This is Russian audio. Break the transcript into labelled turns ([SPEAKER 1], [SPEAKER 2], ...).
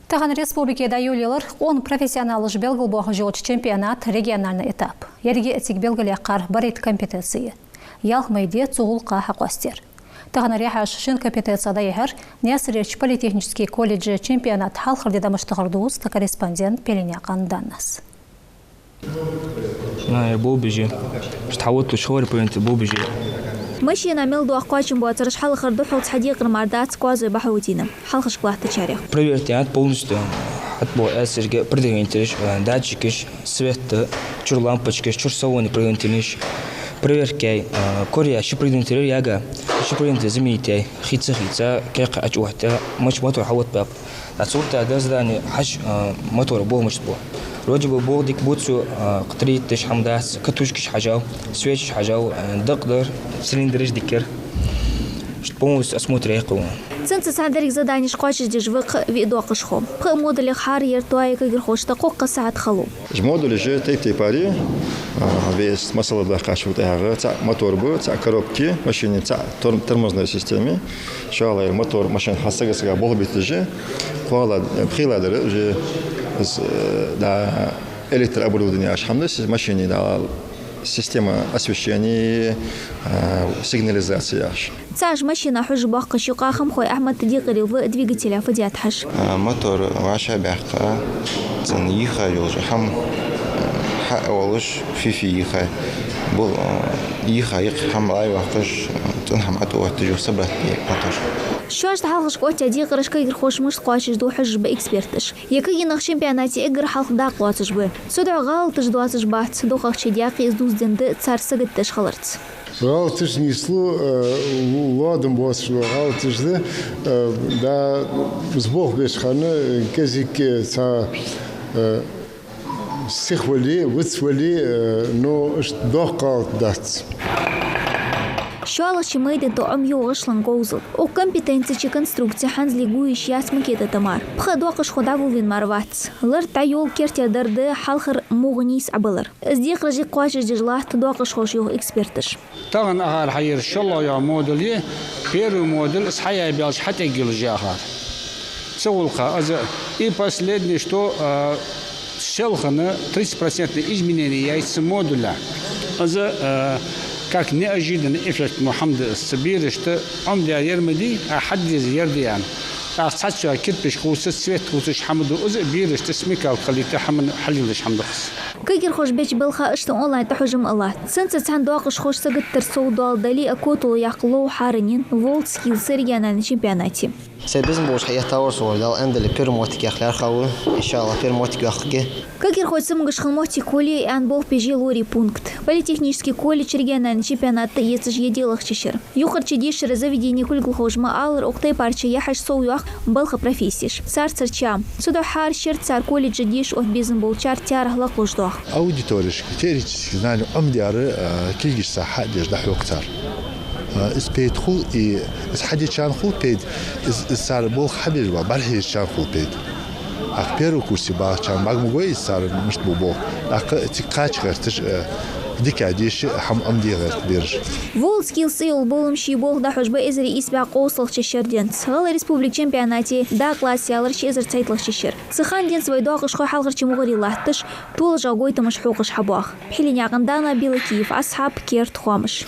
[SPEAKER 1] Таган республикада юлилар 10 профессионал белгил бог жолчы чемпионат региональный этап. Ерге этик белгілеқар барит компетенции. Ялхмайде цугулқа хақостер. Таган ряхаш шин компетенцияда ехер Несреч политехнический колледжи чемпионат халқырды дамыштығырдуыз та корреспондент Пеленяқан Даннас.
[SPEAKER 2] مشينا ملدو أقواشم بواترش حلقة خردو حوت حديقة المردات كوازو بحوتينا حلقة شكلاه تشاريخ.
[SPEAKER 3] Проверьте полностью отбой эсерге продвинутый датчики свет чур лампочки чур салоны продвинутый проверкой Корея еще продвинутый яга еще продвинутый замитей хица как очухта мощь мотор хавот баб отсюда до здания хаш мотор был мощь был вроде бы был дик бутсу قطري تش حمداس كتوشكش حجاو سويش حجاو دقدر цилиндрыш дикер полностью осмотр يقوم
[SPEAKER 2] Ценцы садерик задание школьщик дежвык видокышхом. Пх модули хар ертуай кагерхош такок саат халу.
[SPEAKER 4] Модули же тей пари весь масала дахашу тяга ца мотор бу ца коробки машине ца тормозной системе. Шала мотор машин хасагасга болбит же. Квала приладер же да электрооборудование ашхамдас машине да система освещения, сигнализация.
[SPEAKER 2] Цаж машина حج باقة شقاخم خوي أحمد تديقري ودвигателя فديات حش.
[SPEAKER 5] موتور وعشا باقة تنيخا يوجحم حق ولش في يخا بول يخا يقحم راي وقش تنحم عتوه تجو سبت موتور.
[SPEAKER 2] شوش تحلقش قوت تديقرش كير خوش مش قاشش دو حج بإكسبرتش. يكي ينخ شامبيوناتي إجر حلق داق واتش به. سودع غلطش دواتش بات دو خش دياقي إزدوز دند صار سجدتش خلرت.
[SPEAKER 6] غلطش نيسلو وادم باش غلطش ده زبوخ بيش خانه كذيك سا سيخولي وتسولي نو اش دوقات دات
[SPEAKER 2] شوالش ميدن تو يوغش لنقوزل او компетенции конструкции ханзлигуиш яс макета тамар بخدوقش خدابو вин марват лыр тайол кертя дарды халхыр мугнис абылыр издих режи قواش дежла тдоқш хош юг экспертиш
[SPEAKER 7] таган агар хайр иншалла я модули первый модуль с хая бяж хата гилжаха цулха аз и последний что шелхана 30% изменения яйца модуля аз как неожиданный эффект Мухаммад Сабир, что он для ермеди, а хадди зердиан. А сачу кирпич кусит свет кусит Хамду, узбир что смекал خليته حمل حليلش حمدخس.
[SPEAKER 2] كير خوش بيج بالخا اشتو اونلاين تحجم الله سنت صندوقش خوش سقط ترسو دال دلي اكوتو يقلو حارنين فولت سكيل سيريانا شامبيوناتي
[SPEAKER 8] سيبزن بوش حياه تاور صور دال اند لي بيرموتيك اخلار خاو ان شاء الله بيرموتيك اخكي
[SPEAKER 2] كير خوش سمغش خلموتي كولي ان بول بيجي لوري пункт политехнический колледж региональный чемпионат ецж еделых чешир юхарчи дишер заведение кульгл хожма алыр октай парча яхаш соу юах балха профессиш царцарча сюда хар шер цар колледж диш от бизнес болчар тярхла кождох
[SPEAKER 6] аудиториш теоретически знали амдиары килгиш саха деш даху ктар اسبيت خو اس حدي كان خو بيد صار بو حبيج بالهي كان خو بيد اخبرو كوسي با كان باغمغوي صار مش بو اق تقاچ غرتش ديك عديش حم امدي غير بيرج
[SPEAKER 2] Вол скилсы ул болымши бол да хожба эзри исбя қосылық чешерден. Сығал республик чемпионате да классы алыр чезір цайтлық чешер. Сыхан ден свой доғыш қой халғыр чемуғыри латтыш, толы жағой тымыш хуғыш хабуақ. Пхелен яғындана Белый Киев, асхаб керт хуамыш.